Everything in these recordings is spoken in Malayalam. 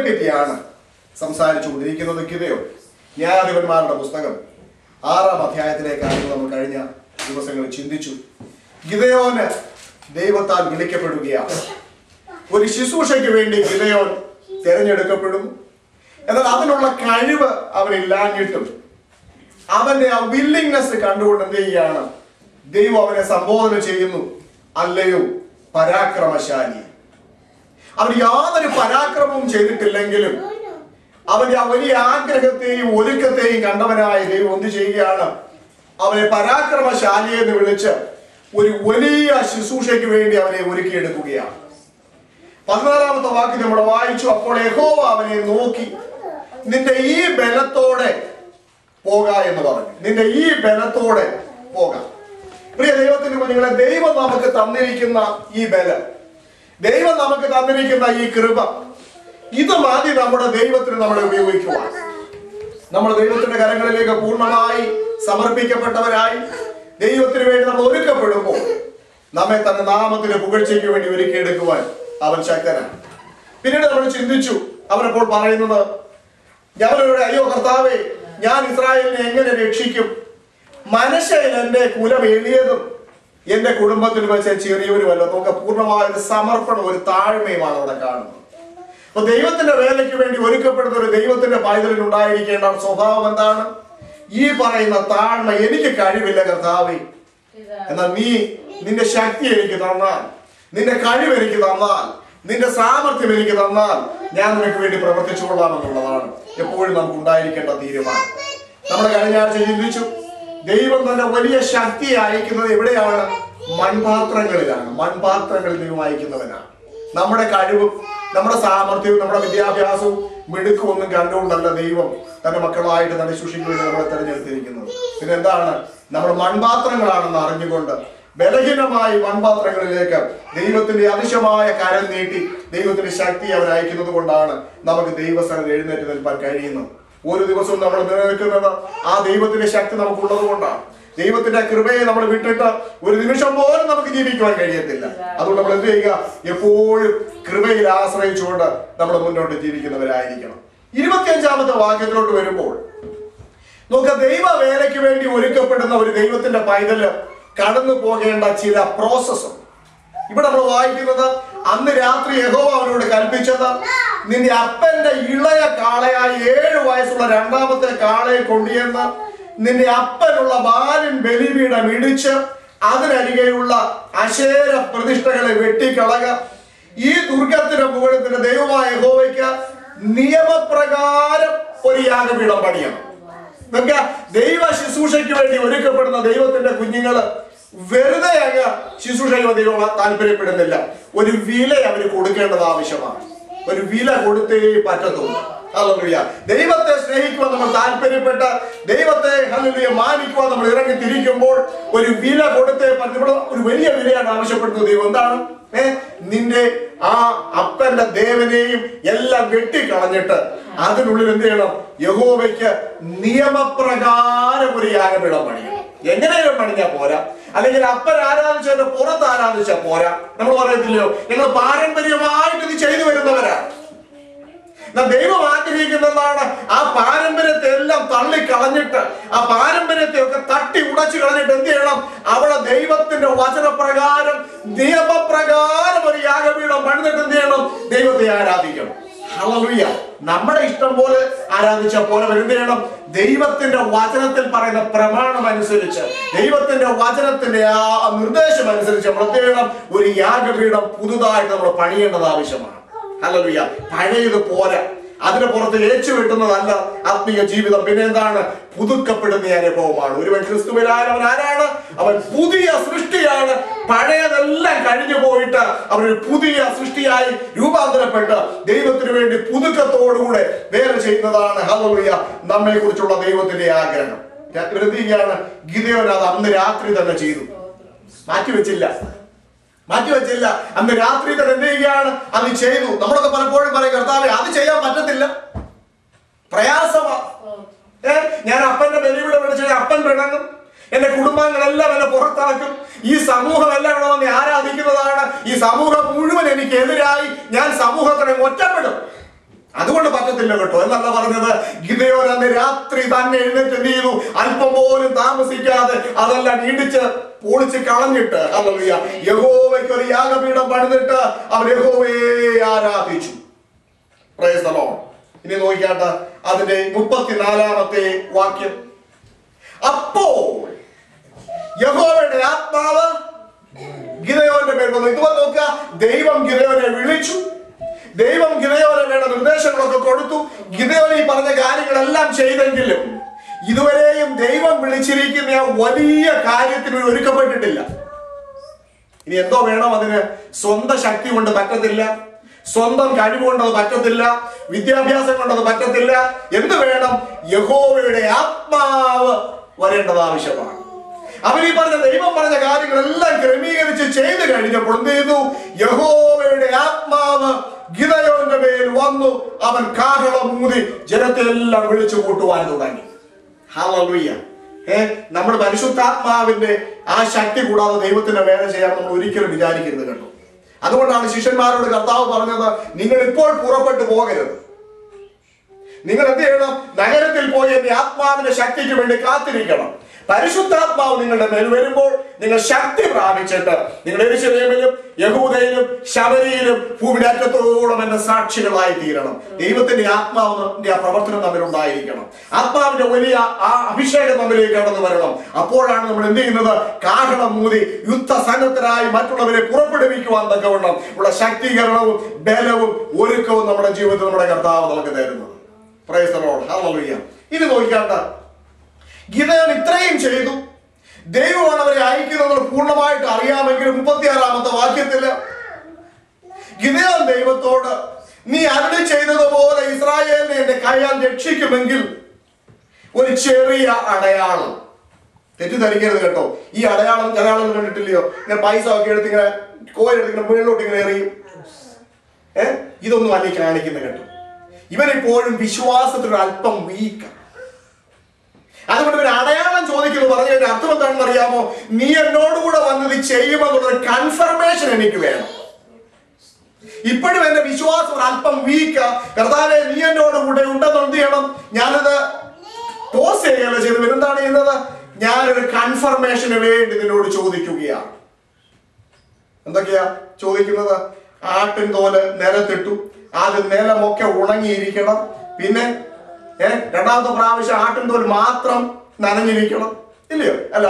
പറ്റിയാണ് സംസാരിച്ചുകൊണ്ടിരിക്കുന്നത്. ഗിദെയോൻ, ന്യായാധിപന്മാരുടെ പുസ്തകം 6-ാം അധ്യായത്തിലേക്കാണ് നമ്മൾ കഴിഞ്ഞ ദിവസങ്ങളിൽ ചിന്തിച്ചു. ഗിദെയോന് ദൈവത്താൽ വിളിക്കപ്പെടുകയാണ്. ഒരു ശുശ്രൂഷയ്ക്ക് വേണ്ടി ഗിദെയോൻ തിരഞ്ഞെടുക്കപ്പെടുന്നു. എന്നാൽ അതിനുള്ള കഴിവ് അവനില്ലാഞ്ഞിട്ടും അവന്റെ ആ വില്ലിങ്നെസ് കണ്ടുകൊണ്ട് എന്ത് ചെയ്യുകയാണ്? ദൈവം അവനെ സംബോധന ചെയ്യുന്നു, അല്ലയോ പരാക്രമശാലി. അവൻ യാതൊരു പരാക്രമവും ചെയ്തിട്ടില്ലെങ്കിലും അവന്റെ ആ വലിയ ആഗ്രഹത്തെയും ഒരുക്കത്തെയും കണ്ടവനായ ദൈവം എന്ത് ചെയ്യുകയാണ്? അവനെ പരാക്രമശാലി എന്ന് വിളിച്ച് ഒരു വലിയ ശുശ്രൂഷയ്ക്ക് വേണ്ടി അവനെ ഒരുക്കിയെടുക്കുകയാണ്. 14-ാമത്തെ വാക്യം നമ്മൾ വായിച്ചു. അപ്പോൾ യഹോവ അവനെ നോക്കി, നിന്റെ ഈ ബലത്തോടെ പോക എന്ന് പറഞ്ഞു. നിന്റെ ഈ ബലത്തോടെ പോകാം. പ്രിയ ദൈവത്തിന്റെ കുഞ്ഞുങ്ങളെ, ദൈവം നമുക്ക് തന്നിരിക്കുന്ന ഈ ബലം, ദൈവം നമുക്ക് തന്നിരിക്കുന്ന ഈ കൃപ, ഇത് മതി നമ്മുടെ ദൈവത്തിന് നമ്മളെ ഉപയോഗിക്കുവാൻ. നമ്മൾ ദൈവത്തിന്റെ കരങ്ങളിലേക്ക് പൂർണ്ണമായി സമർപ്പിക്കപ്പെട്ടവരായി ദൈവത്തിന് വേണ്ടി നമ്മൾ ഒരുക്കപ്പെടുമ്പോൾ നമ്മെ തന്റെ നാമത്തിന്റെ പുകഴ്ചയ്ക്ക് വേണ്ടി ഒരുക്കിയെടുക്കുവാൻ അവൻ ശക്തനാണ്. പിന്നീട് നമ്മൾ ചിന്തിച്ചു, അവനപ്പോൾ പറയുന്നത്, അവനോട്, അയ്യോ കർത്താവേ, ഞാൻ ഇസ്രായേലിനെ എങ്ങനെ രക്ഷിക്കും? മനശ്ശയിൽ എന്റെ കുലം എളിയതും എന്റെ കുടുംബത്തിൽ വെച്ച് ചെറിയവരുമല്ല. നമുക്ക് പൂർണ്ണമായ ഒരു സമർപ്പണം, ഒരു താഴ്മയുമാണ് അവിടെ കാണുന്നത്. അപ്പൊ ദൈവത്തിന്റെ വേലയ്ക്ക് വേണ്ടി ഒരുക്കപ്പെടുന്ന ഒരു ദൈവത്തിന്റെ പൈതലിന് ഉണ്ടായിരിക്കേണ്ട സ്വഭാവം എന്താണ്? ഈ പറയുന്ന താഴ്മ. എനിക്ക് കഴിവില്ല കർത്താവേ, എന്നാൽ നിന്റെ ശക്തി എനിക്ക് തന്നാൽ, നിന്റെ കഴിവ് എനിക്ക് തന്നാൽ, നിന്റെ സാമർഥ്യം എനിക്ക് തന്നാൽ ഞാൻ നിനക്ക് വേണ്ടി പ്രവർത്തിച്ചു കൊള്ളാമെന്നുള്ളതാണ് എപ്പോഴും നമുക്ക് ഉണ്ടായിരിക്കേണ്ട തീരുമാനം. നമ്മൾ കഴിഞ്ഞ ആഴ്ച ചിന്തിച്ചു, ദൈവം തന്നെ വലിയ ശക്തി അയക്കുന്നത് എവിടെയാണ്? മൺപാത്രങ്ങളിലാണ്. മൺപാത്രങ്ങളിൽ ദൈവം അയക്കുന്നവനാണ്. നമ്മുടെ കഴിവും നമ്മുടെ സാമർഥ്യവും നമ്മുടെ വിദ്യാഭ്യാസവും മിടുക്കും ഒന്നും കണ്ടുകൊണ്ടല്ല ദൈവം തന്റെ മക്കളായിട്ട് തന്നെ ശുശ്രൂഷയ്ക്ക് വേണ്ടി നമ്മളെ തെരഞ്ഞെടുത്തിരിക്കുന്നത്. പിന്നെ എന്താണ്? നമ്മൾ മൺപാത്രങ്ങളാണെന്ന് അറിഞ്ഞുകൊണ്ട് ബലഹീനമായ മൺപാത്രങ്ങളിലേക്ക് ദൈവത്തിന്റെ അതിശയമായ കരം നീട്ടി ദൈവത്തിന്റെ ശക്തി അവൻ അയക്കുന്നത് കൊണ്ടാണ് നമുക്ക് ദൈവസ്ഥലം എഴുന്നേറ്റ് നിൽപ്പാൻ കഴിയുന്നത്. ഒരു ദിവസവും നമ്മൾ നിലനിൽക്കുന്നത് ആ ദൈവത്തിന്റെ ശക്തി നമുക്കുള്ളത് കൊണ്ടാണ്. ദൈവത്തിന്റെ കൃപയെ നമ്മൾ വിട്ടിട്ട് ഒരു നിമിഷം പോലും നമുക്ക് ജീവിക്കുവാൻ കഴിയത്തില്ല. അതുകൊണ്ട് നമ്മൾ എന്ത് ചെയ്യുക? എപ്പോഴും കൃപയിൽ ആശ്രയിച്ചുകൊണ്ട് നമ്മൾ മുന്നോട്ട് ജീവിക്കുന്നവരായിരിക്കണം. 25-ാമത്തെ വാക്യത്തിലോട്ട് വരുമ്പോൾ നമുക്ക് ദൈവ വേലയ്ക്ക് വേണ്ടി ഒരുക്കപ്പെടുന്ന ഒരു ദൈവത്തിന്റെ പൈതല് കടന്നു പോകേണ്ട ചില പ്രോസസ്സ്. ഇവിടെ നമ്മൾ വായിക്കുന്നത്, അന്ന് രാത്രി യഹോവ അവനോട് കൽപ്പിച്ചത്, നിന്റെ അപ്പന്റെ ഇളയ കാളയായി 7 വയസ്സുള്ള രണ്ടാമത്തെ കാളയെ കൊണ്ടുവന്ന് നിന്റെ അപ്പനുള്ള ബാലിൻ ബലിപീഠം ഇടിച്ച് അതിനരികെയുള്ള അശേര പ്രതിഷ്ഠകളെ വെട്ടിക്കളക. ഈ ദുർഗത്തിന്റെ മുകളിൽ ദൈവമായ യഹോവയ്ക്ക് നിയമപ്രകാരം ഒരു യാഗപീഠം പണിയണം. നമുക്ക് ദൈവ ശുശ്രൂഷയ്ക്ക് വേണ്ടി ഒരുക്കപ്പെടുന്ന ദൈവത്തിന്റെ കുഞ്ഞുങ്ങള് വെറുതെ അങ്ങ് ശുശ്രൂഷ ദൈവം താല്പര്യപ്പെടുന്നില്ല. ഒരു വില അവര് കൊടുക്കേണ്ടത് ആവശ്യമാണ്. ഒരു വില കൊടുത്തേ പറ്റത്തുള്ളൂ. ഹല്ലേലൂയ. ദൈവത്തെ സ്നേഹിക്കുവാൻ നമ്മൾ താല്പര്യപ്പെട്ട് ദൈവത്തെ ഹല്ലേലൂയ മാനിക്കുവാൻ നമ്മൾ ഇറങ്ങി തിരിക്കുമ്പോൾ ഒരു വില കൊടുത്തേ പറ്റും. ഇവിടെ ഒരു വലിയ വിലയാണ് ആവശ്യപ്പെടുന്നത് ദൈവം. എന്താണ്? നിന്റെ ആ അപ്പന്റെ ദേവനെയും എല്ലാം വെട്ടിക്കളഞ്ഞിട്ട് അതിനുള്ളിൽ എന്ത് ചെയ്യണം? യഹോവയ്ക്ക് നിയമപ്രകാരം ഒരു യാഗപീഠം പണിയണം. എങ്ങനെയും പണിഞ്ഞാൽ പോരാ, അല്ലെങ്കിൽ അപ്പൻ ആരാധിച്ചതിന്റെ പുറത്ത് ആരാധിച്ചാൽ പോരാ. നമ്മൾ പറയത്തില്ലയോ, ഞങ്ങൾ പാരമ്പര്യമായിട്ട് ഇത് ചെയ്തു വരുന്നവരാണ്. ദൈവം ആഗ്രഹിക്കുന്നതാണ് ആ പാരമ്പര്യത്തെ എല്ലാം തള്ളിക്കളഞ്ഞിട്ട്, ആ പാരമ്പര്യത്തെ ഒക്കെ തട്ടി ഉടച്ചു കളഞ്ഞിട്ട് എന്ത് ചെയ്യണം? അവിടെ ദൈവത്തിന്റെ വചനപ്രകാരം നിയമപ്രകാരം ഒരു യാഗപീഠം പണിതിട്ട് എന്ത് ചെയ്യണം? ദൈവത്തെ ആരാധിക്കണം. ഹല്ലേലൂയ. നമ്മുടെ ഇഷ്ടം പോലെ ആരാധിച്ച പോലെ എന്ത് ചെയ്യണം? ദൈവത്തിന്റെ വചനത്തിൽ പറയുന്ന പ്രമാണം അനുസരിച്ച്, ദൈവത്തിന്റെ വചനത്തിന്റെ ആ നിർദ്ദേശം അനുസരിച്ച് നമ്മൾ എന്ത് ചെയ്യണം? ഒരു യാഗപീഠം പുതുതായിട്ട് നമ്മൾ പണിയേണ്ടത് ആവശ്യമാണ്. ഹല്ലേലൂയ. പഴയത് പോരാ, അതിന് പുറത്ത് ഏച്ചു വെട്ടുന്നതല്ല ആത്മീയ ജീവിതം. പിന്നെ എന്താണ്? പുതുക്കപ്പെടുന്ന അനുഭവമാണ്. ഒരുവൻ ക്രിസ്തുവിലായവൻ ആരാണ്? അവൻ പുതിയ സൃഷ്ടിയാണ്. പഴയതെല്ലാം കഴിഞ്ഞു പോയിട്ട് അവരൊരു പുതിയ സൃഷ്ടിയായി രൂപാന്തരപ്പെട്ട് ദൈവത്തിന് വേണ്ടി പുതുക്കത്തോടുകൂടെ വേല ചെയ്യുന്നതാണ് ഹല്ലേലൂയ നമ്മെ കുറിച്ചുള്ള ദൈവത്തിന്റെ ആഗ്രഹം. ഇവരെന്തിയാണ്? ഗിദെയോൻ അത് അന്ന് രാത്രി തന്നെ ചെയ്തു, മാറ്റിവെച്ചില്ല. അന്ന് രാത്രി തന്നെ എന്ത് ചെയ്യുകയാണ്? അത് ചെയ്തു. നമ്മളൊക്കെ പലപ്പോഴും പറയും, കർത്താവേ അത് ചെയ്യാൻ പറ്റത്തില്ല, പ്രയാസമാ. ഞാൻ അപ്പന്റെ ബലിപീഠം വിളിച്ചാൽ അപ്പൻ പിണങ്ങും, എന്റെ കുടുംബാംഗങ്ങളെല്ലാം എന്നെ പുറത്താക്കും, ഈ സമൂഹം എല്ലാം ഇവിടെ വന്ന് ആരാധിക്കുന്നതാണ്, ഈ സമൂഹം മുഴുവൻ എനിക്ക് എതിരായി, ഞാൻ സമൂഹത്തിനെ ഒറ്റപ്പെടും. അതുകൊണ്ട് പറ്റത്തില്ല കേട്ടോ എന്നല്ല പറഞ്ഞത്. ഗിദെയോൻ അന്ന് രാത്രി തന്നെ എഴുന്നേറ്റ് എന്ത് ചെയ്തു? അല്പം പോലും താമസിക്കാതെ അതെല്ലാം ഇടിച്ച് പൊളിച്ച് കളഞ്ഞിട്ട് ഹല്ലേലൂയ യഹോവയ്ക്ക് ഒരു യാഗപീഠം പണിതിട്ട് അവർ യഹോവയെ ആരാധിച്ചു. Praise the Lord. ഇനി നോക്കിയാട്ടെ അതിന്റെ 34-ാമത്തെ വാക്യം. അപ്പോൾ യഹോവയുടെ ആത്മാവ് ഗിദെയോന്റെ മേൽ വന്നു. ഇതുപോലെ നോക്കുക, ദൈവം ഗിദെയോനെ വിളിച്ചു, ദൈവം ഗിദെയോന് വേണ്ട നിർദ്ദേശങ്ങളൊക്കെ കൊടുത്തു. ഗിദെയോൻ ഈ പറഞ്ഞ കാര്യങ്ങളെല്ലാം ചെയ്തെങ്കിലും ഇതുവരെയും ദൈവം വിളിച്ചിരിക്കുന്ന ആ വലിയ കാര്യത്തിന് ഒരുക്കപ്പെട്ടിട്ടില്ല. ഇനി എന്തോ വേണം അതിന്? സ്വന്തം ശക്തി കൊണ്ട് പറ്റത്തില്ല, സ്വന്തം കഴിവുകൊണ്ട് അത് പറ്റത്തില്ല, വിദ്യാഭ്യാസം കൊണ്ടത് പറ്റത്തില്ല. എന്ത് വേണം? യഹോവയുടെ ആത്മാവ് വരേണ്ടത് ആവശ്യമാണ്. അവൻ ഈ പറഞ്ഞ ദൈവം പറഞ്ഞ കാര്യങ്ങളെല്ലാം ക്രമീകരിച്ച് ചെയ്തു കഴിഞ്ഞപ്പോൾ എന്ത് ചെയ്തു? യഹോവയുടെ ആത്മാവ് ഗിദെയോന്റെ മേൽ വന്നു. അവൻ കാഹളം ഊതി ജനത്തെ എല്ലാം വിളിച്ചു കൂട്ടുവാൻ തുടങ്ങി. ഹല്ലേലൂയ. നമ്മൾ പരിശുദ്ധാത്മാവിന്റെ ആ ശക്തി കൂടാതെ ദൈവത്തിന്റെ വേല ചെയ്യാൻ നമ്മൾ ഒരിക്കലും വിചാരിക്കരുത് കേട്ടോ. അതുകൊണ്ടാണ് ശിഷ്യന്മാരോട് കർത്താവ് പറഞ്ഞത്, നിങ്ങൾ ഇപ്പോൾ പുറപ്പെട്ടു പോകരുത്. നിങ്ങൾ എന്ത് ചെയ്യണം? നഗരത്തിൽ പോയി എന്റെ ആത്മാവിന്റെ ശക്തിക്ക് വേണ്ടി കാത്തിരിക്കണം. പരിശുദ്ധാത്മാവ് നിങ്ങളുടെ മേൽ വരുമ്പോൾ നിങ്ങൾ ശക്തി പ്രാപിച്ചിട്ട് നിങ്ങൾ യെരൂശലേമിലും യഹൂദയിലും ശമരിയിലും ഭൂമിയുടെ അറ്റത്തോളം എന്റെ സാക്ഷികളായി തീരണം. ദൈവത്തിന്റെ ആത്മാവിന്റെ ആ പ്രവർത്തനം തമ്മിൽ ഉണ്ടായിരിക്കണം. ആത്മാവിന്റെ വലിയ ആ അഭിഷേകം നമ്മിലേക്ക് കടന്നു വരണം. അപ്പോഴാണ് നമ്മൾ എന്ത് ചെയ്യുന്നത്? കാഹളം ഊതി യുദ്ധസന്നദ്ധരായി മറ്റുള്ളവരെ പുറപ്പെടുവിക്കുവാൻ തക്കവണ്ണം ഉള്ള ശക്തീകരണവും ബലവും ഒരുക്കവും നമ്മുടെ ജീവിതത്തിൽ നമ്മുടെ കർത്താവ് നമുക്ക് തരുന്നത്. Praise the Lord. ഹല്ലേലൂയ. ഇനി നോക്കിക്കാണ്ട, ഗിദെയോൻ ഇത്രയും ചെയ്തു. ദൈവമാണ് അവരെ അയക്കുന്നത് പൂർണ്ണമായിട്ട് അറിയാമെങ്കിലും 36-ാമത്തെ വാക്യത്തില് ഗിദെയോൻ ദൈവത്തോട്, നീ അരുളി ചെയ്തതുപോലെ ഇസ്രായേലിനെ എന്റെ കയ്യാൽ രക്ഷിക്കുമെങ്കിൽ ഒരു ചെറിയ അടയാളം. തെറ്റിദ്ധരിക്കരുത് കേട്ടോ. ഈ അടയാളം കണ്ടിട്ടില്ലയോ? ഇങ്ങനെ പൈസ ഒക്കെ എടുത്ത് ഇങ്ങനെ കോരെടുത്ത് മുകളിലോട്ട് ഇങ്ങനെ എറിയും. ഇതൊന്നും അല്ലെ കാണിക്കുന്നത് കേട്ടോ. ഇവരെപ്പോഴും വിശ്വാസത്തിൽ അല്പം വീക്കാണ്. അതുകൊണ്ട് ഇവർ അടയാളം ചോദിക്കുന്നു. പറഞ്ഞതിന്റെ അർത്ഥം എന്താണെന്ന് അറിയാമോ? നീ എന്നോടുകൂടെ വന്നത് ചെയ്യുമെന്നുള്ളൊരു കൺഫർമേഷൻ എനിക്ക് വേണം. ഇപ്പോഴും എന്റെ വിശ്വാസം അല്പം വീക്കാ. കർത്താവേ, നീ എന്നോട് കൂടെ ഉണ്ടെന്ന് എന്ത് ചെയ്യണം? ഞാനത് പോസ് ചെയ്യുകയല്ല ചെയ്തത്. എന്താണ് ചെയ്യുന്നത്? ഞാനൊരു കൺഫർമേഷന് വേണ്ടി നിന്നോട് ചോദിക്കുകയാണ്. എന്തൊക്കെയാ ചോദിക്കുന്നത്? ആട്ടിൻ തോല് നിലത്തിട്ടു, അത് നിലമൊക്കെ ഉണങ്ങിയിരിക്കണം. പിന്നെ രണ്ടാമത്തെ പ്രാവശ്യം ആട്ടിൻ തോൽ മാത്രം നനഞ്ഞിരിക്കണം, ഇല്ലയോ? അല്ല,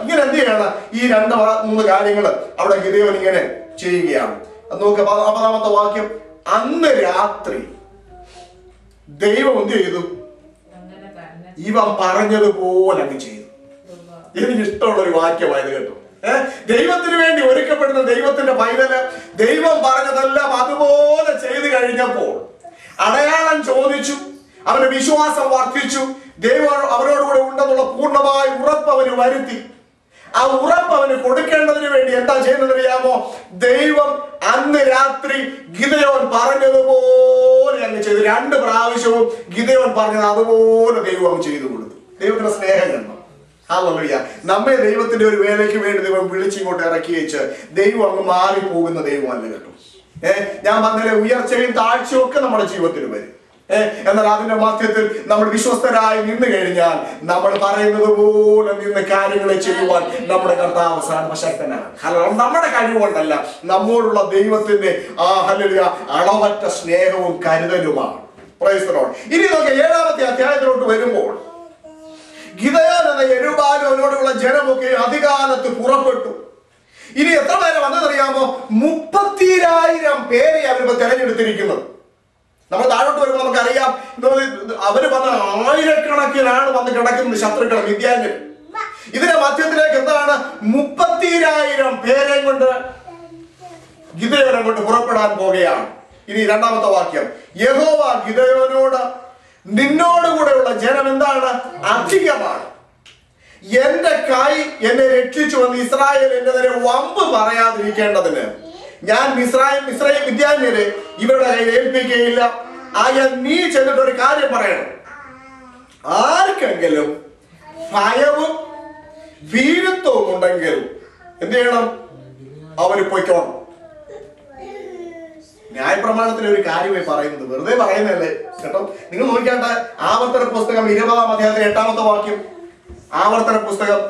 ഇങ്ങനെ എന്ത് ചെയ്യണം? ഈ 2-3 കാര്യങ്ങൾ അവിടെ ഗിദെയോൻ ഇങ്ങനെ ചെയ്യുകയാണ്. അത് നോക്കുക, 40-ാമത്തെ വാക്യം. അന്ന് രാത്രി ദൈവം എന്ത് ചെയ്തു? ഇവൻ പറഞ്ഞതുപോലെ അങ്ങ് ചെയ്തു. എനിക്കിഷ്ടമുള്ള ഒരു വാക്യമായത് കേട്ടോ. ദൈവത്തിന് വേണ്ടി ഒരുക്കപ്പെടുന്ന ദൈവത്തിന്റെ പൈതല് ദൈവം പറഞ്ഞതെല്ലാം അതുപോലെ ചെയ്തു കഴിഞ്ഞപ്പോൾ അടയാളം ചോദിച്ചു. അവന്റെ വിശ്വാസം വർദ്ധിച്ചു. ദൈവം അവരോടുകൂടെ ഉണ്ടെന്നുള്ള പൂർണ്ണമായ ഉറപ്പ് അവന് വരുത്തി. ആ ഉറപ്പ് അവന് കൊടുക്കേണ്ടതിന് വേണ്ടി എന്താ ചെയ്യുന്നത് അറിയാമോ? ദൈവം അന്ന് രാത്രി ഗിദെയോൻ പറഞ്ഞതുപോലെ അങ്ങ് ചെയ്തു. 2 പ്രാവശ്യവും ഗിദെയോൻ പറഞ്ഞത് അതുപോലെ ദൈവം ചെയ്തു കൊടുത്തു. ദൈവത്തിന്റെ സ്നേഹം കണ്ടോ? ഹല്ലേലൂയ. നമ്മെ ദൈവത്തിന്റെ ഒരു വേലയ്ക്ക് വേണ്ടി ദൈവം വിളിച്ചിങ്ങോട്ട് ഇറക്കി വെച്ച് ദൈവം അങ്ങ് മാറിപ്പോകുന്ന ദൈവമല്ല കേട്ടോ. ഞാൻ പറഞ്ഞ ഉയർച്ചയും താഴ്ചയും ഒക്കെ നമ്മുടെ ജീവിതത്തിൽ വരും. എന്നാൽ അതിന്റെ മധ്യത്തിൽ നമ്മൾ വിശ്വസ്തരായി നിന്ന് കഴിഞ്ഞാൽ നമ്മൾ പറയുന്നത് പോലെ നിന്ന് കാര്യങ്ങളെ ചെയ്യുവാൻ നമ്മുടെ കർത്താവ് സർവശക്തനാണ്. നമ്മുടെ കഴിവുകൊണ്ടല്ല, നമ്മോടുള്ള ദൈവത്തിന്റെ ഹല്ലേലൂയ അളവറ്റ സ്നേഹവും കരുതലുമാണ്. Praise the Lord. ഇനി നമുക്ക് 7-ാമത്തെ അധ്യായത്തിലോട്ട് വരുമ്പോൾ ഗിദെയോൻ എന്ന യെരുബ്ബാലും അവനോടുള്ള ജനമൊക്കെ അധികാലത്ത് പുറപ്പെട്ടു. ഇനി എത്ര പേരെ വന്നതറിയാമോ? 30,000 പേരെ അവരിപ്പോ തെരഞ്ഞെടുത്തിരിക്കുന്നത്. നമ്മൾ താഴോട്ട് വരുമ്പോൾ നമുക്കറിയാം, അവര് വന്ന ആയിരക്കണക്കിനാണ് വന്ന് കിടക്കുന്നത് ശത്രുക്കൾ, മിദ്യാന്യർ. ഇതിന്റെ മധ്യത്തിലേക്ക് എന്താണ്? 30,000 പേരെ കൊണ്ട് ഗിദെയോനെ കൊണ്ട് പുറപ്പെടാൻ പോകുകയാണ്. ഇനി 2-ാമത്തെ വാക്യം. യഹോവ ഗിദെയോനോട്, നിന്നോടുകൂടെയുള്ള ജനം എന്താണ്? അധികമാണ്. എന്റെ കൈ എന്നെ രക്ഷിച്ചു വന്ന് ഇസ്രായേൽ എന്റെ നേരെ വമ്പ് പറയാതിരിക്കേണ്ടതിന് ഞാൻ ഇസ്രായേൽ വിദ്യാന്യരെ ഇവരുടെ കയ്യിൽ ഏൽപ്പിക്കുകയില്ല. ആയ നീ ചെന്നിട്ടൊരു കാര്യം പറയണം. ആർക്കെങ്കിലും ഭയവും വീരത്വവും ഉണ്ടെങ്കിൽ എന്ത് ചെയ്യണം? അവര് പൊയ്ക്കോണം. ന്യായപ്രമാണത്തിലെ ഒരു കാര്യമായി പറയുന്നത്, വെറുതെ പറയുന്നതല്ലേ കേട്ടോ. നിങ്ങൾ നോക്കിയാട്ടെ, ആവർത്തന പുസ്തകം 20-ാം അധ്യായത്തിലെ 8-ാമത്തെ വാക്യം. ആവർത്തന പുസ്തകം